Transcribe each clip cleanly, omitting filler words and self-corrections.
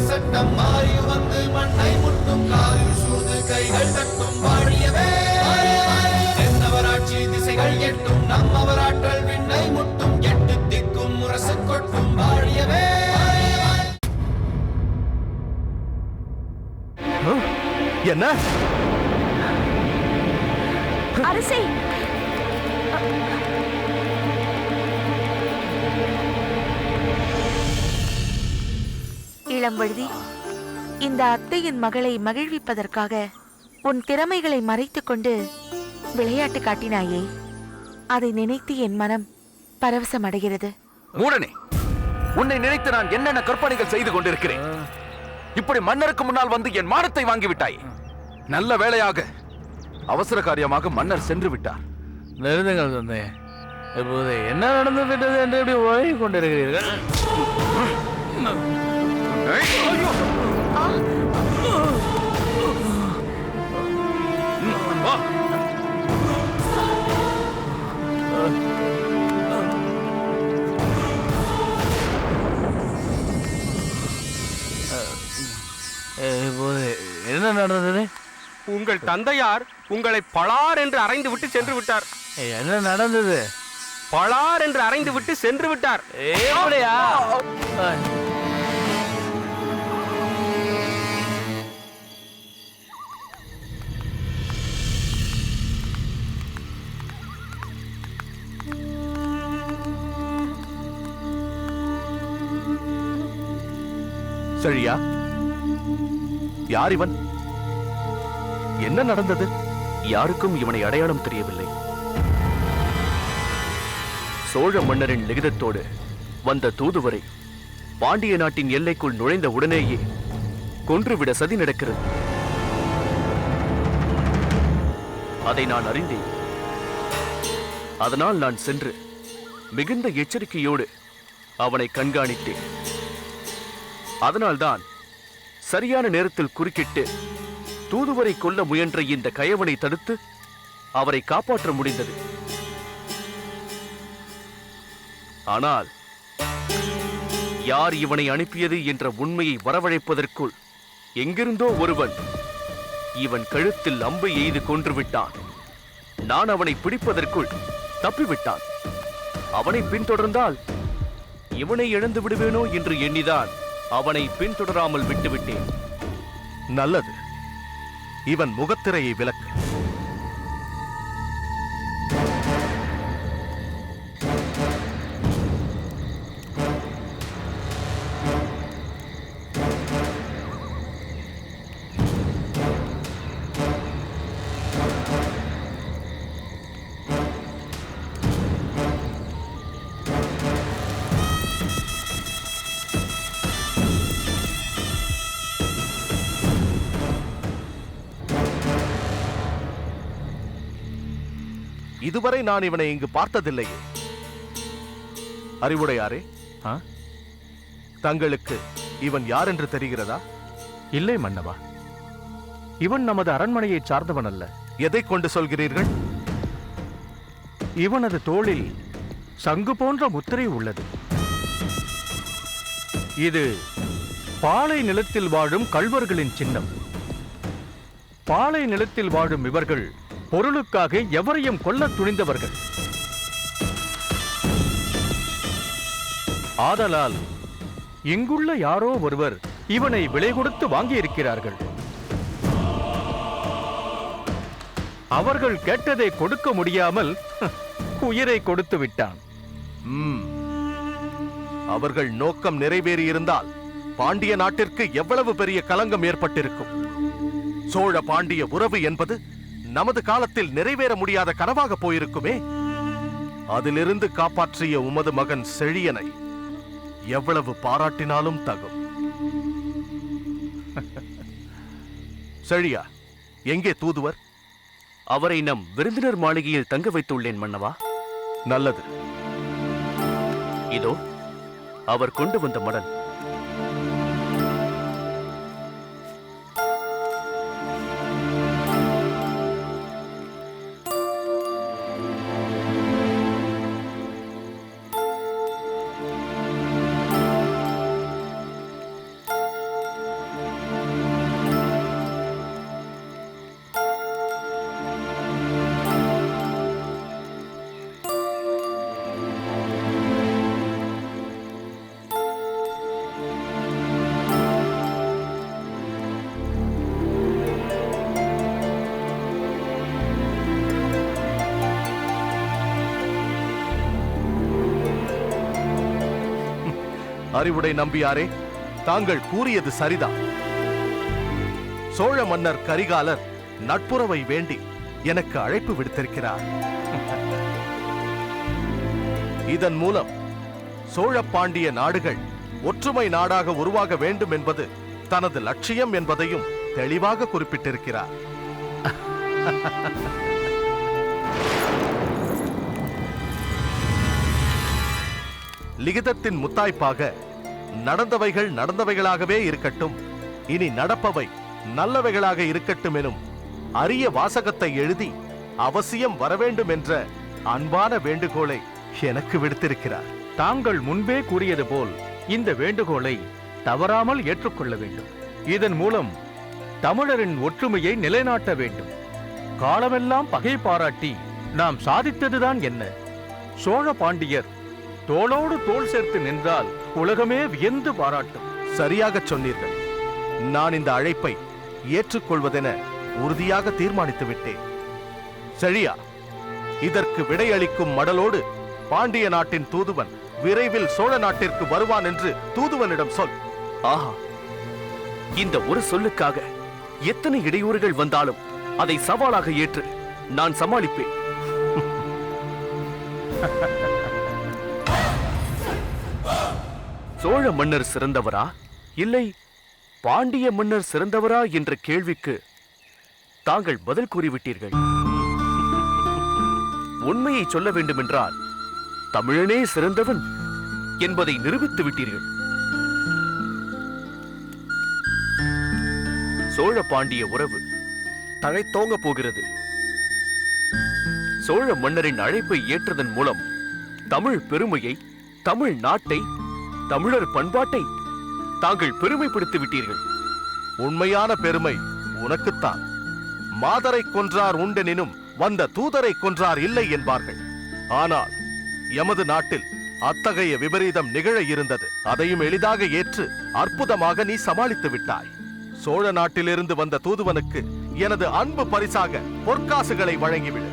சட்டம் மாறி வந்து மண்ணை முட்டும் காலில் சூழ்ந்து கைகள் தட்டும் வாழியவே தென்னவராட்சி திசைகள் எட்டும் நம்மவராற்றல் விண்ணை முட்டும் எட்டு திக்கும் முரசு கொட்டும் வாழியவே. என்ன அரசே, இளம்பழுதி, இந்த அத்தையின் மகளை மகிழ்விப்பதற்காக உன் திறமைகளை மறைத்துக் கொண்டு விளையாட்டு காட்டினாயே, அதை நினைத்து என் மனம் பரவசம் அடைகிறது. மூடனே, உன்னை நினைத்து நான் என்னென்ன கற்பனைகள் செய்து கொண்டிருக்கிறேன். இப்படி மன்னருக்கு முன்னால் வந்து என் மானத்தை வாங்கிவிட்டாய். நல்ல வேளையாக அவசர காரியமாக மன்னர் சென்று விட்டார். நிறுத்துங்கள் தந்தை. இப்போது என்ன நடந்து விட்டது என்று இப்படி உழகிக் கொண்டிருக்கிறீர்கள்? இப்போது என்ன நடந்தது? உங்கள் தந்தையார் உங்களை பளார் என்று அறைந்து விட்டு சென்று விட்டார். என்ன நடந்தது? பளார் என்று அறைந்து விட்டு சென்று விட்டார். எப்படியா? சரியா? யார் இவன்? என்ன நடந்தது? யாருக்கும் இவனை அடையாளம் தெரியவில்லை. சோழ மன்னரின் லிகிதத்தோடு வந்த தூதுவரை பாண்டிய நாட்டின் எல்லைக்குள் நுழைந்த உடனேயே கொன்றுவிட சதி நடக்கிறது. அதை நான் அறிந்தேன். அதனால் நான் சென்று மிகுந்த எச்சரிக்கையோடு அவனை கண்காணித்தேன். அதனால்தான் சரியான நேரத்தில் குறுக்கிட்டு தூதுவரை கொல்ல முயன்ற இந்த கயவனை தடுத்து அவரை காப்பாற்ற முடிந்தது. ஆனால் யார் இவனை அனுப்பியது என்ற உண்மையை வரவழைப்பதற்குள் எங்கிருந்தோ ஒருவன் இவன் கழுத்தில் அம்பை எய்து கொன்றுவிட்டான். நான் அவனை பிடிப்பதற்குள் தப்பிவிட்டான். அவனை பின்தொடர்ந்தால் இவனை இழந்து விடுவேனோ என்று எண்ணிதான் அவனை பின்தொடராமல் விட்டுவிட்டேன். நல்லது, இவன் முகத்திரையை விலக்கு. இதுவரை நான் இவனை இங்கு பார்த்ததில்லையே. அறிவுடையாரே, தங்களுக்கு இவன் யார் என்று தெரிகிறதா? இல்லை மன்னவா, இவன் நமது அரண்மனையை சார்ந்தவன் அல்ல. எதை கொண்டு சொல்கிறீர்கள்? இவனது தோளில் சங்கு போன்ற முத்திரை உள்ளது. இது பாலை நிலத்தில் வாழும் கள்வர்களின் சின்னம். பாலை நிலத்தில் வாழும் இவர்கள் பொருளுக்காக எவரையும் கொல்ல துணிந்தவர்கள். ஆதலால் இங்குள்ள யாரோ ஒருவர் இவனை விலை கொடுத்து வாங்கியிருக்கிறார்கள். அவர்கள் கேட்டதை கொடுக்க முடியாமல் உயிரை கொடுத்து விட்டான். அவர்கள் நோக்கம் நிறைவேறியிருந்தால் பாண்டிய நாட்டிற்கு எவ்வளவு பெரிய களங்கம் ஏற்பட்டிருக்கும். சோழ பாண்டிய உறவு என்பது நமது காலத்தில் நிறைவேற முடியாத கனவாக போயிருக்குமே. அதிலிருந்து காப்பாற்றிய உமது மகன் செழியனை எவ்வளவு பாராட்டினாலும் தகும். செழியா, எங்கே தூதுவர்? அவரை நம் விருந்தினர் மாளிகையில் தங்க வைத்துள்ளேன் மன்னவா. நல்லது. இதோ அவர் கொண்டு வந்த மடன். அறிவுடை நம்பியாரே, தாங்கள் கூறியது சரிதான். சோழ மன்னர் கரிகாலர் நட்புறவை வேண்டி எனக்கு அழைப்பு விடுத்திருக்கிறார். இதன் மூலம் சோழ பாண்டிய நாடுகள் ஒற்றுமை நாடாக உருவாக வேண்டும் என்பது தனது லட்சியம் என்பதையும் தெளிவாக குறிப்பிட்டிருக்கிறார். லிகிதத்தின் முத்தாய்ப்பாக நடந்தவைகள் நடந்தவைகளாகவே இருக்கட்டும், இனி நடப்பவை நல்லவைகளாக இருக்கட்டும் எனும் அரிய வாசகத்தை எழுதி அவசியம் வரவேண்டும் என்ற அன்பான வேண்டுகோளை எனக்கு விடுத்திருக்கிறார். தாங்கள் முன்பே கூறியது போல் இந்த வேண்டுகோளை தவறாமல் ஏற்றுக்கொள்ள வேண்டும். இதன் மூலம் தமிழரின் ஒற்றுமையை நிலைநாட்ட வேண்டும். காலமெல்லாம் பகை பாராட்டி நாம் சாதித்ததுதான் என்ன? சோழ பாண்டியர் தோளோடு தோள் சேர்த்து நின்றால் உலகமே வியந்து பாராட்டும். சரியாகச் சொன்னீர்கள். நான் இந்த அழைப்பை ஏற்றுக்கொள்வதென உறுதியாக தீர்மானித்து விட்டேன். செழியா, இதற்கு விடையளிக்கும் மடலோடு பாண்டிய நாட்டின் தூதுவன் விரைவில் சோழ நாட்டிற்கு வருவான் என்று தூதுவனிடம் சொல். ஆஹா, இந்த ஒரு சொல்லுக்காக எத்தனை இடையூறுகள் வந்தாலும் அதை சவாலாக ஏற்று நான் சமாளிப்பேன். சோழ மன்னர் சிறந்தவரா இல்லை பாண்டிய மன்னர் சிறந்தவரா என்ற கேள்விக்கு தாங்கள் பதில் கூறிவிட்டீர்கள். உண்மையை சொல்ல வேண்டுமென்றால் தமிழனே சிறந்தவன் என்பதை நிரூபித்து விட்டீர்கள். சோழ பாண்டிய உறவு தழைத்தோங்க போகிறது. சோழ மன்னரின் அழைப்பை ஏற்றதன் மூலம் தமிழ் பெருமையை, தமிழ் நாட்டை, தமிழர் பண்பாட்டை தாங்கள் பெருமைப்படுத்தி விட்டீர்கள். உண்மையான பெருமை உனக்குத்தான். மாதரை கொன்றார் உண்டெனினும் வந்த தூதரை கொன்றார் இல்லை என்பார்கள். ஆனால் எமது நாட்டில் அத்தகைய விபரீதம் நிகழ இருந்தது. அதையும் எளிதாக ஏற்று அற்புதமாக நீ சமாளித்து விட்டாய். சோழ நாட்டிலிருந்து வந்த தூதுவனுக்கு எனது அன்பு பரிசாக பொற்காசுகளை வழங்கிவிடு.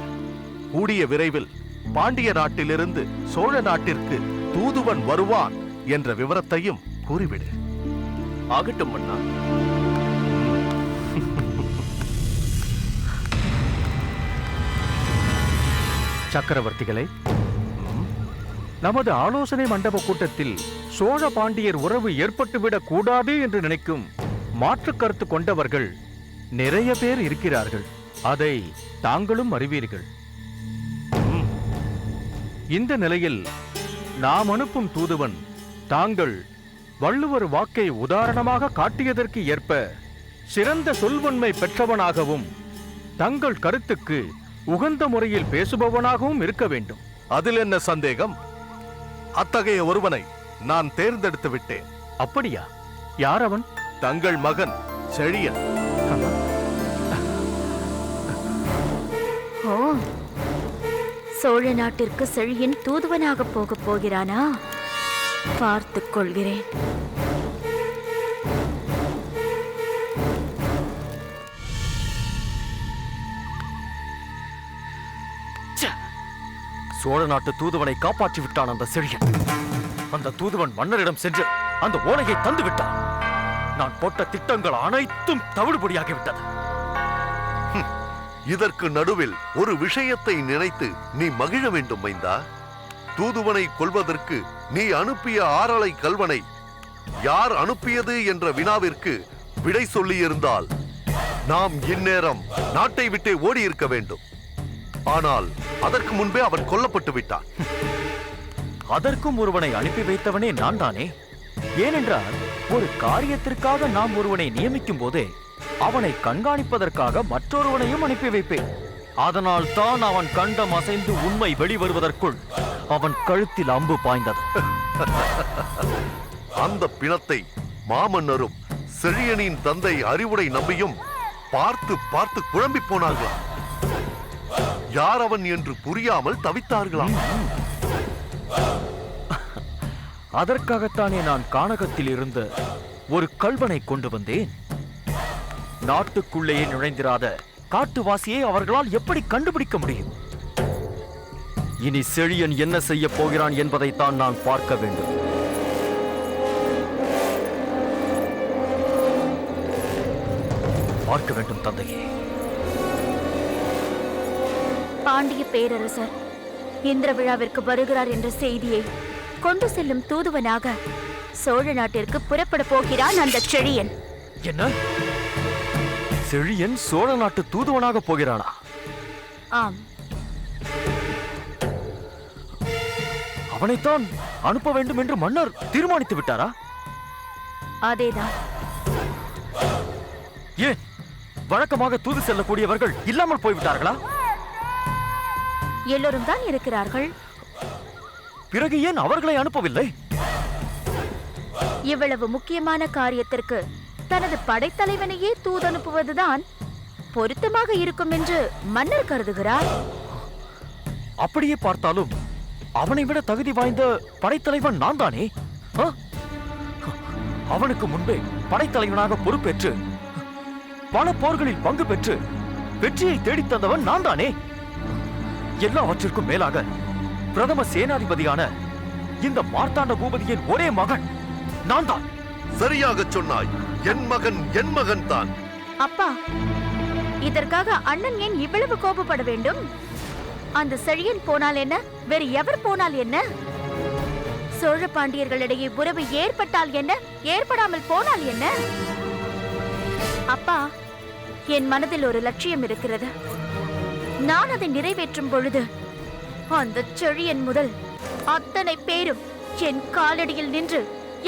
கூடிய விரைவில் பாண்டிய நாட்டிலிருந்து சோழ நாட்டிற்கு தூதுவன் வருவான் என்ற விவரத்தையும் கூறிவிடு. ஆகட்டும் மன்னா. சக்கரவர்த்திகளே, நமது ஆலோசனை மண்டப கூட்டத்தில் சோழ பாண்டியர் உறவு ஏற்பட்டுவிடக் கூடாது என்று நினைக்கும் மாற்று கருத்து கொண்டவர்கள் நிறைய பேர் இருக்கிறார்கள். அதை தாங்களும் அறிவீர்கள். இந்த நிலையில் நாம் அனுப்பும் தூதுவன் தாங்கள் வள்ளுவர் வாக்கை உதாரணமாக காட்டியதற்கு ஏற்ப சிறந்த சொல்வன்மை பெற்றவனாகவும் தங்கள் கருத்துக்கு உகந்த முறையில் பேசுபவனாகவும் இருக்க வேண்டும். அதில் என்ன சந்தேகம்? அத்தகைய ஒருவனை நான் தேர்ந்தெடுத்து விட்டேன். அப்படியா? யார் அவன்? தங்கள் மகன் செழியன். ஓ, சோழ நாட்டிற்கு செழியன் தூதுவனாக போகப் போகிறானா? பார்த்துக் கொள்கிறேன். சோழ நாட்டு தூதுவனை காப்பாற்றி விட்டான் அந்த செழியன். அந்த தூதுவன் மன்னரிடம் சென்று அந்த ஓலையை தந்து விட்டான். நான் போட்ட திட்டங்கள் அனைத்தும் தவிடுபடியாகிவிட்டது. இதற்கு நடுவில் ஒரு விஷயத்தை நினைத்து நீ மகிழ வேண்டும் மைந்தா. தூதுவனை கொல்வதற்கு நீ அனுப்பிய ஆறலை கல்வனை யார் அனுப்பியது என்ற வினாவிற்கு விடை சொல்லியிருந்தால் நாம் இந்நேரம் நாட்டை விட்டே ஓடி இருக்க வேண்டும். ஆனால் அதற்கு முன்பே அவன் கொல்லப்பட்டு விட்டான். அதற்கும் ஒருவனை அனுப்பி வைத்தவனே நான் தானே. ஏனென்றால் ஒரு காரியத்திற்காக நாம் ஒருவனை நியமிக்கும் போதே அவனை கண்காணிப்பதற்காக மற்றொருவனையும் அனுப்பி வைப்பேன். அதனால் தான் அவன் கண்டம் அசைந்து உண்மை வெளிவருவதற்குள் அவன் கழுத்தில் அம்பு பாய்ந்தது. அந்த பிணத்தை மாமன்னரும் செழியனின் தந்தை அறிவுடை நம்பியும் பார்த்து பார்த்து குழம்பி போனார்களாம். யார் அவன் என்று புரியாமல் தவித்தார்களாம். அதற்காகத்தானே நான் கானகத்தில் இருந்த ஒரு கல்வனை கொண்டு வந்தேன். நாட்டுக்குள்ளேயே நுழைந்திராத காட்டுவாசியை அவர்களால் எப்படி கண்டுபிடிக்க முடியும்? இனி செழியன் என்ன செய்ய போகிறான் என்பதைத்தான் நான் பார்க்க வேண்டும். பார்க்க வேண்டும் தந்தையே. பாண்டிய பேரரசர் இந்திர விழாவிற்கு வருகிறார் என்ற செய்தியை கொண்டு செல்லும் தூதுவனாக சோழ நாட்டிற்கு புறப்பட போகிறான் அந்த செழியன். என்ன? செழியன் சோழ நாட்டு தூதுவனாக போகிறானா? ஆம். அவனைத்தான் அனுப்ப வேண்டும் என்று மன்னர் தீர்மானித்து விட்டாரா? அதேதான். ஏன் வழக்கமாக தூது செல்லக்கூடியவர்கள் இல்லாமல் போய்விட்டார்களா? எல்லோரும் தான் இருக்கிறார்கள். பிறகு ஏன் அவர்களை அனுப்பவில்லை? இவ்வளவு முக்கியமான காரியத்திற்கு தனது படைத்தலைவனையே தூதனுப்புவதுதான் பொருத்தமாக இருக்கும் என்று மன்னர் கருதுகிறார். அப்படியே பார்த்தாலும் அவனை விட தகுதி வாய்ந்த படைத்தலைவன் நான் தானே. அவனுக்கு முன்பே படைத்தலைவனாக பொறுப்பேற்று பல போர்களில் பங்கு பெற்று வெற்றியை தேடித் தந்தவன் நான் தானே. எல்லாவற்றிற்கும் மேலாக பிரதம சேனாதிபதியான இந்த மார்த்தாண்ட பூபதியின் ஒரே மகன் நான் தான். சரியாக சொன்னாய். என் மகன் தான். அப்பா, இதற்காக அண்ணன் ஏன் இவ்வளவு கோபப்பட வேண்டும்? அந்த செழியன் போனால் என்ன, வேறு எவர் போனால் என்ன? சோழ பாண்டியர்களிடையே உறவு ஏற்பட்டால் என்ன, ஏற்படாமல் போனால் என்ன? அப்பா, என் மனதில் ஒரு லட்சியம் இருக்கிறது. நான் அதை நிறைவேற்றும் பொழுது அந்த செழியன் முதல் அத்தனை பேரும் என் காலடியில் நின்று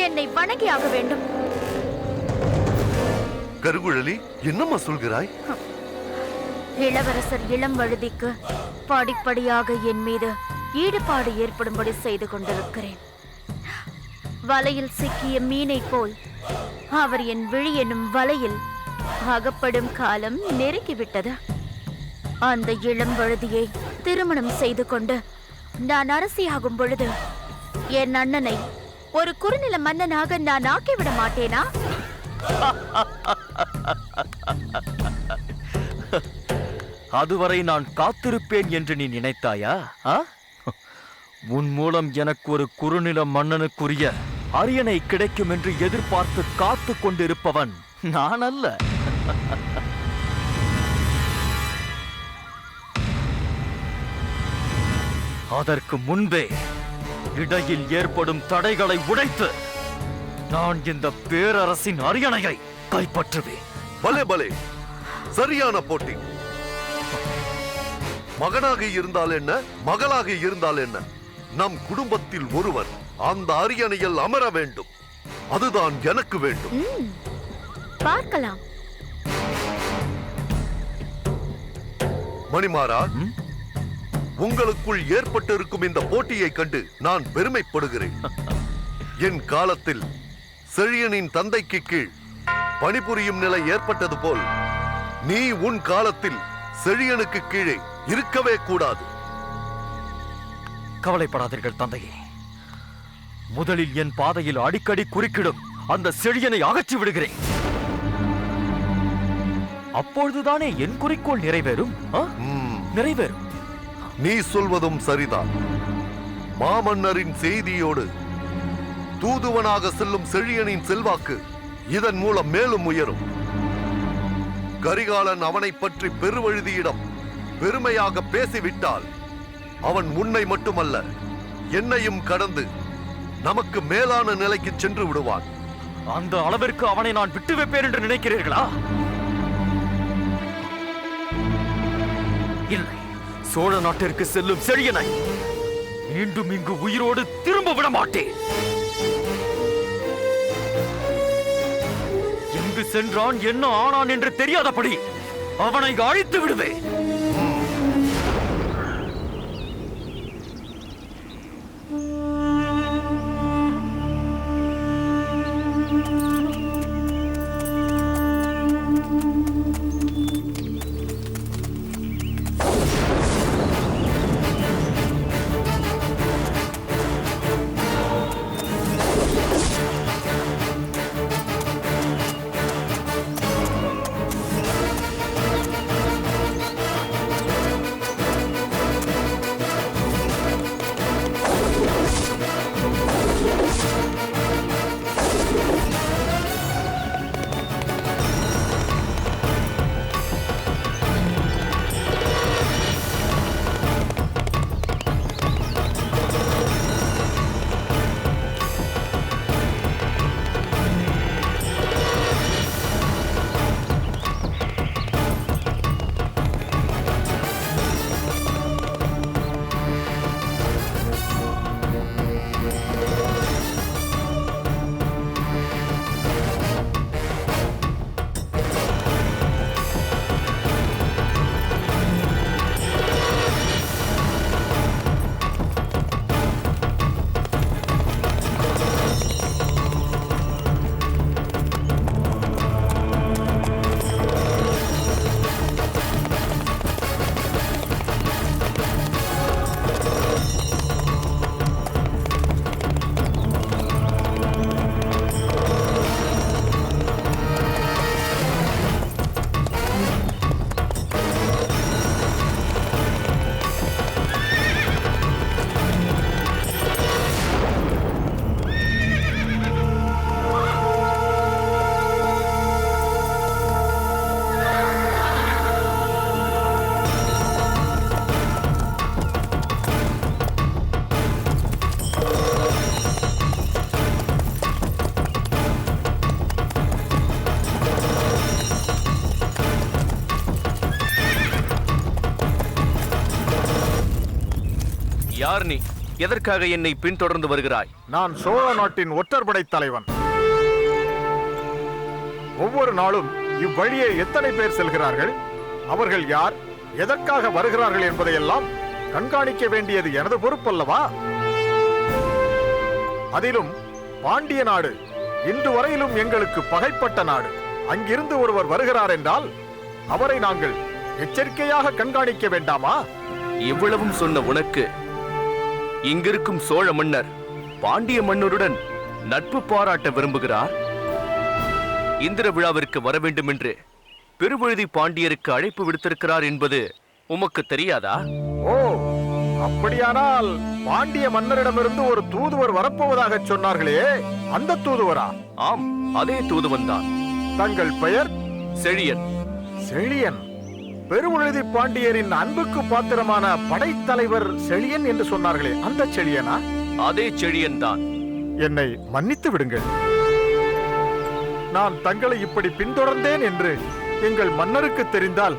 என்னை வணங்கியாக வேண்டும். கருங்குழலி, என்னம்மா சொல்கிறாய்? இளவரசர் இளம் வழுதிக்கு படிப்படியாக என் மீது ஈடுபாடு ஏற்படும்படி செய்து கொண்டிருக்கிறேன். வலையில் சிக்கிய மீனை போல் அவர் என் விழி என்னும் வலையில் அகப்படும் காலம் நெருங்கிவிட்டது. அந்த இளம் வழுதியை திருமணம் செய்து கொண்டு நான் அரசியாகும் பொழுது என் அண்ணனை ஒரு குறுநில மன்னனாக நான் ஆக்கிவிட மாட்டேனா? அதுவரை நான் காத்திருப்பேன் என்று நீ நினைத்தாயா? உன் மூலம் எனக்கு ஒரு குறுநில மன்னனுக்குரிய அரியணை கிடைக்கும் என்று எதிர்பார்த்து காத்து கொண்டிருப்பவன் நான் அல்ல. அதற்கு முன்பே இடையில் ஏற்படும் தடைகளை உடைத்து நான் இந்த பேரரசின் அரியணையை கைப்பற்றுவேன். பலே பலே, சரியான போட்டி. மகனாக இருந்தால் என்ன, மகளாக இருந்தால் என்ன, நம் குடும்பத்தில் ஒருவர் அந்த அரியணையில் அமர வேண்டும். அதுதான் எனக்கு வேண்டும். பார்க்கலாம். மணிமாறா, உங்களுக்குள் ஏற்பட்டிருக்கும் இந்த போட்டியை கண்டு நான் பெருமைப்படுகிறேன். என் காலத்தில் செழியனின் தந்தைக்கு கீழ் பணிபுரியும் நிலை ஏற்பட்டது போல் நீ உன் காலத்தில் செழியனுக்கு கீழே இருக்கவே கூடாது. கவலைப்படாதீர்கள் தந்தையே. முதலில் என் பாதையில் அடிக்கடி குறுக்கிடும் அந்த செழியனை அகற்றி விடுகிறேன். அப்பொழுதுதானே என் குறிக்கோள் நிறைவேறும். நிறைவேறும். நீ சொல்வதும் சரிதான். மாமன்னரின் செய்தியோடு தூதுவனாக செல்லும் செழியனின் செல்வாக்கு இதன் மூலம் மேலும் உயரும். கரிகாலன் அவனை பற்றி பெருவழுதியிடம் பெருமையாக பேசிவிட்டால் அவன் உன்னை மட்டுமல்ல என்னையும் கடந்து நமக்கு மேலான நிலைக்கு சென்று விடுவான். அந்த அளவிற்கு அவனை நான் விட்டு வைப்பேன் என்று நினைக்கிறீர்களா? இல்லை. சோழ நாட்டிற்கு செல்லும் செழியனை மீண்டும் இங்கு உயிரோடு திரும்ப விட மாட்டேன். எங்கு சென்றான், என்ன ஆனான் என்று தெரியாதபடி அவனை அழித்து விடுவேன். யார் நீ? எதற்காக என்னை பின்தொடர்ந்து வருகிறாய்? நான் சோழ நாட்டின் ஒற்றற்படை தலைவன். ஒவ்வொரு நாளும் இவ்வழியே எத்தனை பேர் செல்கிறார்கள், அவர்கள் யார், எதற்காக வருகிறார்கள் என்பதையெல்லாம் கண்காணிக்க வேண்டியது எனது பொறுப்பல்லவா? அதிலும் பாண்டிய நாடு இன்று வரையிலும் எங்களுக்கு பகைப்பட்ட நாடு. அங்கிருந்து ஒருவர் வருகிறார் என்றால் அவரை நாங்கள் எச்சரிக்கையாக கண்காணிக்க வேண்டாமா? இவ்வளவும் சொன்ன உனக்கு இங்கிருக்கும் சோழ மன்னர் பாண்டிய மன்னருடன் நட்பு பாராட்ட விரும்புகிறார். இந்திர விழாவிற்கு வர வேண்டும் என்று பெருவழுதி பாண்டியருக்கு அழைப்பு விடுத்திருக்கிறார் என்பது உமக்கு தெரியாதா? ஓ, அப்படியானால் பாண்டிய மன்னரிடமிருந்து ஒரு தூதுவர் வரப்போவதாக சொன்னார்களே, அந்த தூதுவரா? ஆம், அதே தூதுவன் தான். தங்கள் பெயர்? செழியன். செழியன்? பெருவழுதி பாண்டியரின் அன்புக்கு பாத்திரமான படைத்தலைவர் செழியன் என்று சொன்னார்களே, அந்த செழியனா? அதே செழியன் தான். என்னை மன்னித்து விடுங்கள். நான் தங்களை இப்படி பின்தொடர்ந்தேன் என்று எங்கள் மன்னருக்கு தெரிந்தால்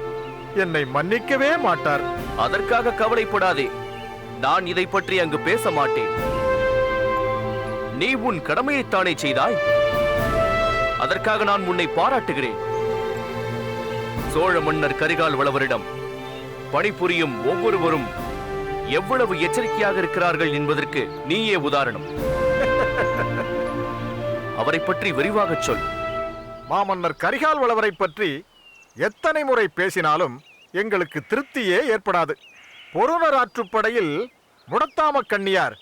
என்னை மன்னிக்கவே மாட்டார். அதற்காக கவலைப்படாதே, நான் இதை பற்றி அங்கு பேச மாட்டேன். நீ உன் கடமையைத்தானே செய்தாய், அதற்காக நான் உன்னை பாராட்டுகிறேன். சோழ மன்னர் கரிகால் வளவரிடம் பணிபுரியும் ஒவ்வொருவரும் எவ்வளவு எச்சரிக்கையாக இருக்கிறார்கள் என்பதற்கு நீயே உதாரணம். அவரை பற்றி விரிவாக சொல். மாமன்னர் கரிகால் வளவரை பற்றி எத்தனை முறை பேசினாலும் எங்களுக்கு திருப்தியே ஏற்படாது. பொருணர் ஆற்றுப்படையில் முடத்தாம கண்ணியார்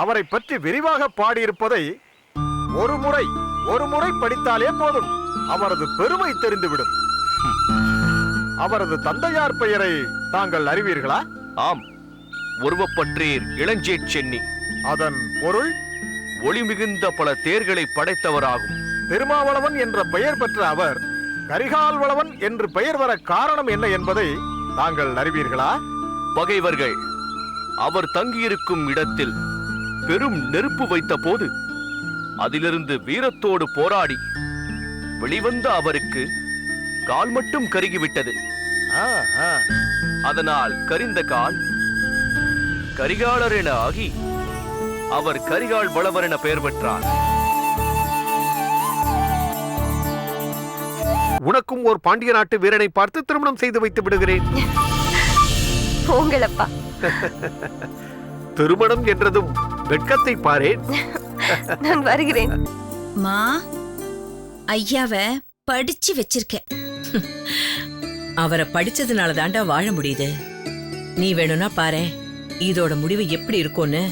அவரை பற்றி விரிவாக பாடியிருப்பதை ஒரு முறை படித்தாலே போதும், அவரது பெருமை தெரிந்துவிடும். அவரது தந்தையார் பெயரை தாங்கள் அறிவீர்களா? ஆம், உருவப்பற்றீர் இளஞ்சேட் சென்னி. அதன் பொருள்? ஒளி மிகுந்த பல தேர்களை படைத்தவராகும். திருமாவளவன் என்ற பெயர் பெற்ற அவர் கரிகால் வளவன் என்று பெயர் வர காரணம் என்ன என்பதை தாங்கள் அறிவீர்களா? பகைவர்கள் அவர் தங்கியிருக்கும் இடத்தில் பெரும் நெருப்பு வைத்த போது அதிலிருந்து வீரத்தோடு போராடி வெளிவந்த அவருக்கு கால் மட்டும் கருகிவிட்டது. அதனால் கரிந்த கால் கரிகாலர் என ஆகி அவர் கரிகால் வளவர் என பெயர் பெற்றார். உனக்கும் ஒரு பாண்டிய நாட்டு வீரனை பார்த்து திருமணம் செய்து வைத்து விடுகிறேன். போங்களப்பா. திருமணம் என்றதும் வெட்கத்தை பாரேன். நான் வருகிறேன். மா, ஐயாவ படிச்சு வச்சிருக்க. அவரை படிச்சதுனால தாண்டா வாழ முடியுது. நீ வேணும்னா பாரு, இதோட முடிவு எப்படி இருக்கும்னு.